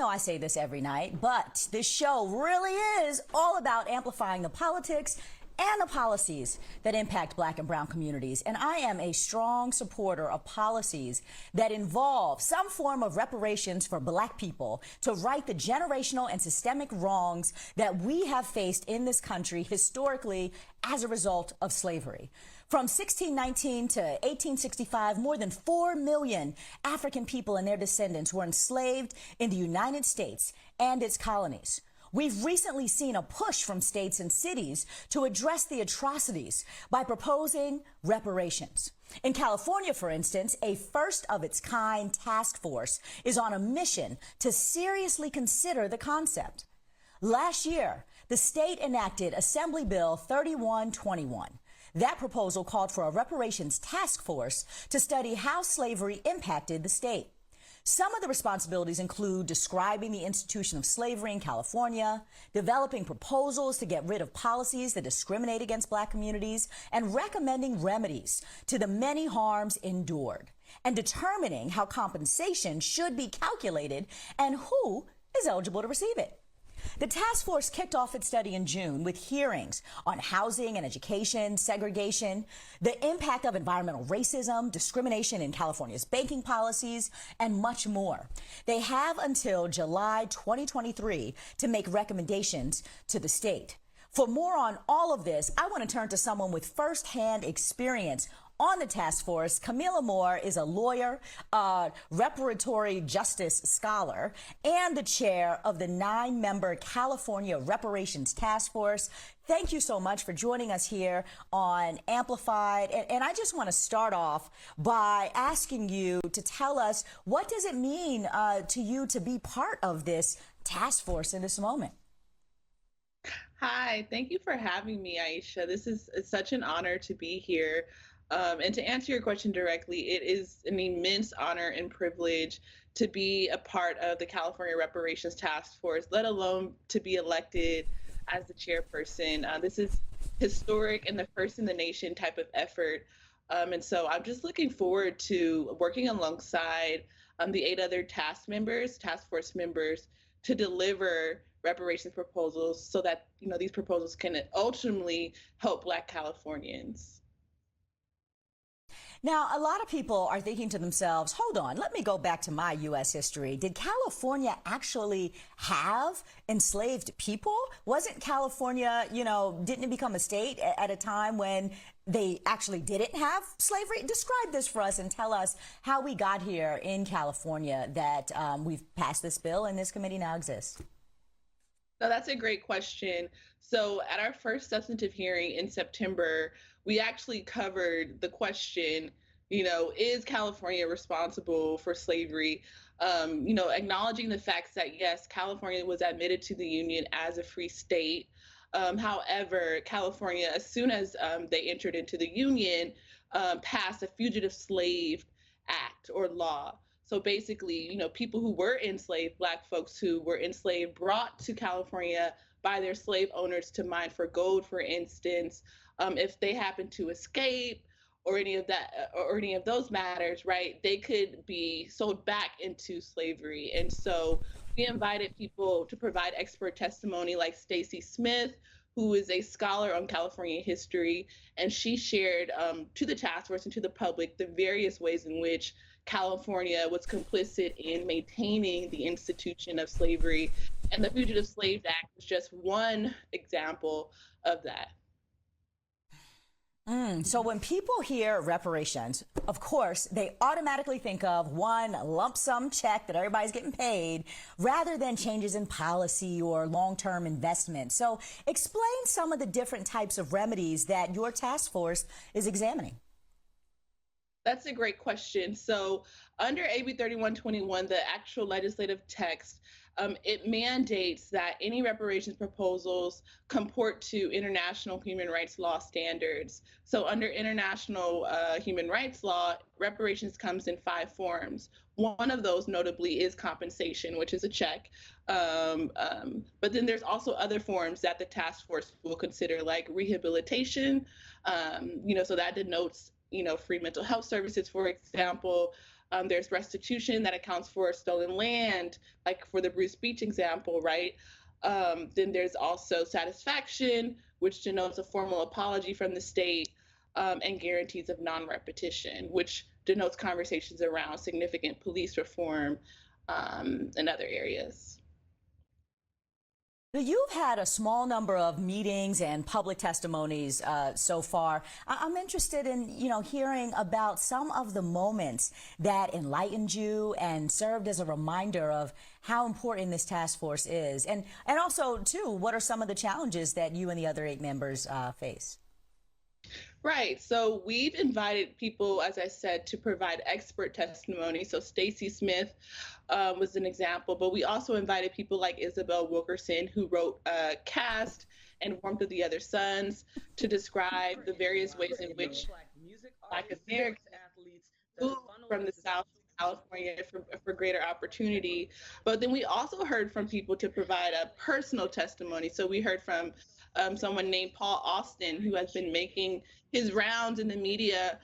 know I say this every night, but this show really is all about amplifying the politics and the policies that impact Black and brown communities. And I am a strong supporter of policies that involve some form of reparations for Black people to right the generational and systemic wrongs that we have faced in this country historically as a result of slavery. From 1619 to 1865, more than 4 million African people and their descendants were enslaved in the United States and its colonies. We've recently seen a push from states and cities to address the atrocities by proposing reparations. In California, for instance, a first-of-its-kind task force is on a mission to seriously consider the concept. Last year, the state enacted Assembly Bill 3121. That proposal called for a reparations task force to study how slavery impacted the state. Some of the responsibilities include describing the institution of slavery in California, developing proposals to get rid of policies that discriminate against Black communities, and recommending remedies to the many harms endured, and determining how compensation should be calculated and who is eligible to receive it. The task force kicked off its study in June with hearings on housing and education, segregation, the impact of environmental racism, discrimination in California's banking policies, and much more. They have until July 2023 to make recommendations to the state. For more on all of this, I want to turn to someone with firsthand experience on the task force. Kamilah Moore is a lawyer, reparatory justice scholar, and the chair of the 9-member California Reparations Task Force. Thank you so much for joining us here on Amplified. And I just want to start off by asking you to tell us, what does it mean to you to be part of this task force in this moment? Hi, thank you for having me, Aisha. This is such an honor to be here. And to answer your question directly, it is an immense honor and privilege to be a part of the California Reparations Task Force, let alone to be elected as the chairperson. This is historic and the first in the nation type of effort. And so I'm just looking forward to working alongside the 8 other task force members, to deliver reparations proposals so that, these proposals can ultimately help Black Californians. Now, a lot of people are thinking to themselves, hold on, let me go back to my U.S. history. Did California actually have enslaved people? Wasn't California, didn't it become a state at a time when they actually didn't have slavery? Describe this for us and tell us how we got here in California, that we've passed this bill and this committee now exists. So that's a great question. So at our first substantive hearing in September, we actually covered the question, is California responsible for slavery? Acknowledging the facts that, yes, California was admitted to the Union as a free state. However, California, as soon as they entered into the Union, passed a Fugitive Slave Act or law. So basically, people who were enslaved, Black folks who were enslaved, brought to California by their slave owners to mine for gold, for instance, if they happened to escape or any of those matters, right, they could be sold back into slavery. And so we invited people to provide expert testimony, like Stacy Smith, who is a scholar on California history, and she shared to the task force and to the public the various ways in which California was complicit in maintaining the institution of slavery. And the Fugitive Slave Act is just one example of that. So when people hear reparations, of course, they automatically think of one lump sum check that everybody's getting paid, rather than changes in policy or long-term investment. So explain some of the different types of remedies that your task force is examining. That's a great question. So under AB 3121, the actual legislative text, it mandates that any reparations proposals comport to international human rights law standards. So under international human rights law, reparations comes in 5 forms. One of those notably is compensation, which is a check. But then there's also other forms that the task force will consider, like rehabilitation. So that denotes free mental health services, for example, There's restitution that accounts for stolen land, like for the Bruce Beach example, right? Then there's also satisfaction, which denotes a formal apology from the state, and guarantees of non-repetition, which denotes conversations around significant police reform and other areas. Now, you've had a small number of meetings and public testimonies so far. I'm interested in, hearing about some of the moments that enlightened you and served as a reminder of how important this task force is. And also, too, what are some of the challenges that you and the other 8 members face? Right. So we've invited people, as I said, to provide expert testimony. So Stacy Smith was an example, but we also invited people like Isabel Wilkerson, who wrote Caste and Warmth of the Other Suns, to describe the various ways in which Black Americans moved from the South to California for greater opportunity. But then we also heard from people to provide a personal testimony. So we heard from someone named Paul Austin, who has been making his rounds in the media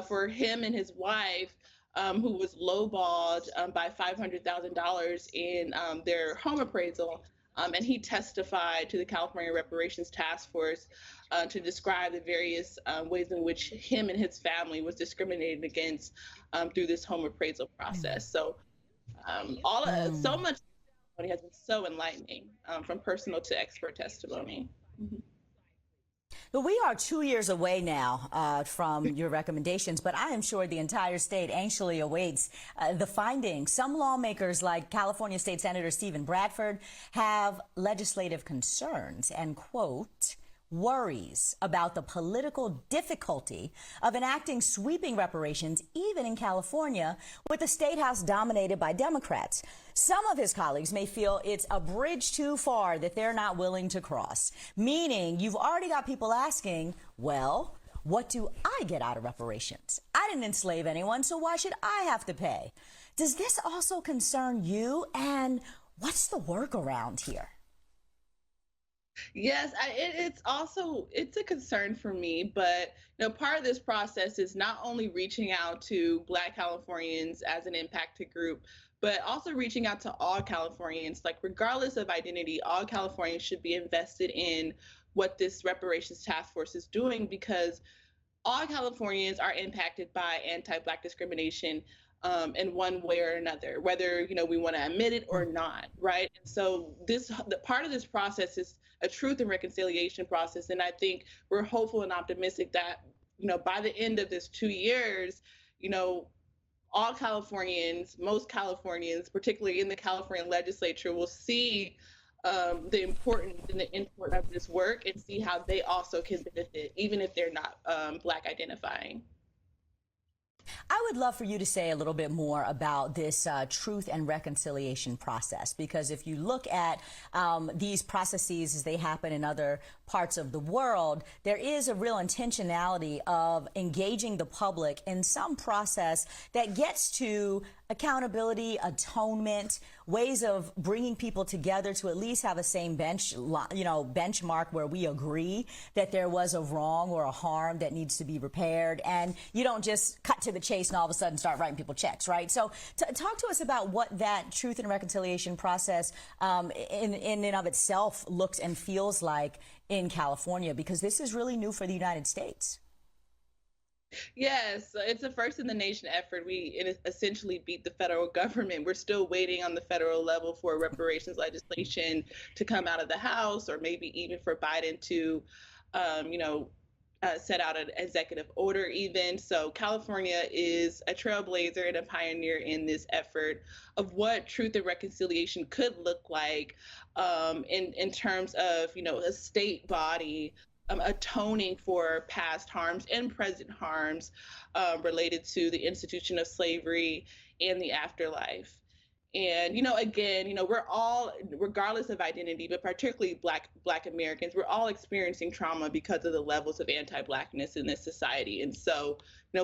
for him and his wife, who was lowballed by $500,000 in their home appraisal. And he testified to the California Reparations Task Force to describe the various ways in which him and his family was discriminated against through this home appraisal process. So so much testimony has been so enlightening, from personal to expert testimony. Mm-hmm. But we are 2 years away now from your recommendations, but I am sure the entire state anxiously awaits the findings. Some lawmakers, like California State Senator Stephen Bradford, have legislative concerns and, quote, worries about the political difficulty of enacting sweeping reparations, even in California, with the state house dominated by Democrats. Some of his colleagues may feel it's a bridge too far that they're not willing to cross, meaning you've already got people asking, well, what do I get out of reparations? I didn't enslave anyone, so why should I have to pay? Does this also concern you? And what's the workaround here? Yes, it's a concern for me, but part of this process is not only reaching out to Black Californians as an impacted group, but also reaching out to all Californians. Like, regardless of identity, all Californians should be invested in what this reparations task force is doing, because all Californians are impacted by anti-Black discrimination in one way or another, whether we want to admit it or not, right? And so the part of this process is a truth and reconciliation process, and I think we're hopeful and optimistic that by the end of this 2 years, all Californians, most Californians, particularly in the California legislature, will see the importance and the import of this work and see how they also can benefit, even if they're not Black identifying. I would love for you to say a little bit more about this truth and reconciliation process, because if you look at these processes as they happen in other parts of the world, there is a real intentionality of engaging the public in some process that gets to accountability, atonement, ways of bringing people together to at least have a same benchmark where we agree that there was a wrong or a harm that needs to be repaired. And you don't just cut to the chase and all of a sudden start writing people checks, right? So talk to us about what that truth and reconciliation process in and of itself looks and feels like in California, because this is really new for the United States. Yes, it's a first in the nation effort. We essentially beat the federal government. We're still waiting on the federal level for reparations legislation to come out of the House, or maybe even for Biden to, set out an executive order even. So California is a trailblazer and a pioneer in this effort of what truth and reconciliation could look like in terms of, a state body atoning for past harms and present harms related to the institution of slavery and the afterlife. And, again, we're all, regardless of identity, but particularly Black Americans, we're all experiencing trauma because of the levels of anti-Blackness in this society. And so,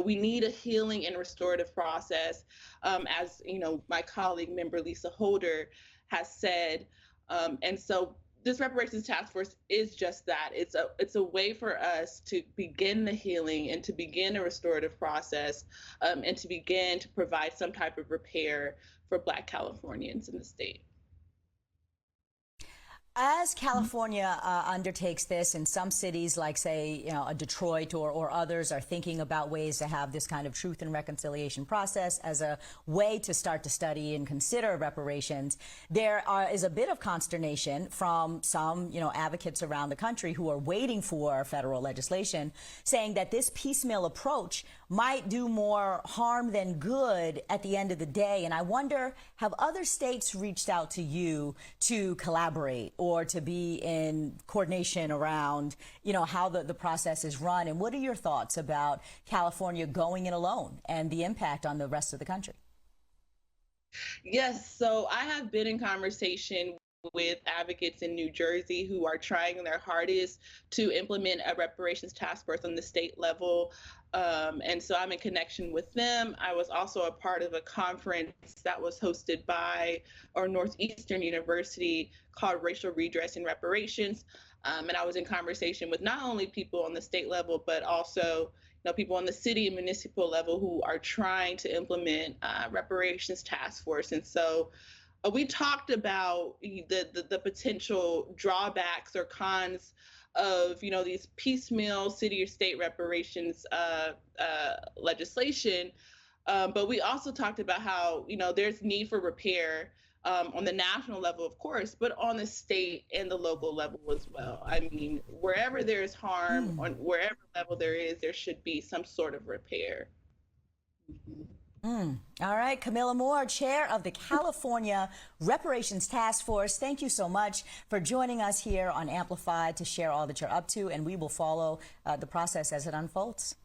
we need a healing and restorative process, as, my colleague member Lisa Holder has said. And so this reparations task force is just that. It's a way for us to begin the healing and to begin a restorative process, and to begin to provide some type of repair for Black Californians in the state. As California undertakes this, and some cities like, say, Detroit or others are thinking about ways to have this kind of truth and reconciliation process as a way to start to study and consider reparations, there is a bit of consternation from some, advocates around the country who are waiting for federal legislation, saying that this piecemeal approach might do more harm than good at the end of the day. And I wonder, have other states reached out to you to collaborate or to be in coordination around, how the process is run? And what are your thoughts about California going it alone and the impact on the rest of the country? Yes, so I have been in conversation with advocates in New Jersey who are trying their hardest to implement a reparations task force on the state level. And so I'm in connection with them. I was also a part of a conference that was hosted by our Northeastern University called Racial Redress and Reparations. And I was in conversation with not only people on the state level, but also people on the city and municipal level who are trying to implement reparations task force. And so we talked about the potential drawbacks or cons of these piecemeal city or state reparations legislation, but we also talked about how there's need for repair on the national level, of course, but on the state and the local level as well. I mean, wherever there's harm, on wherever level there should be some sort of repair. Mm-hmm. All right, Kamilah Moore, chair of the California Reparations Task Force. Thank you so much for joining us here on Amplified to share all that you're up to, and we will follow the process as it unfolds.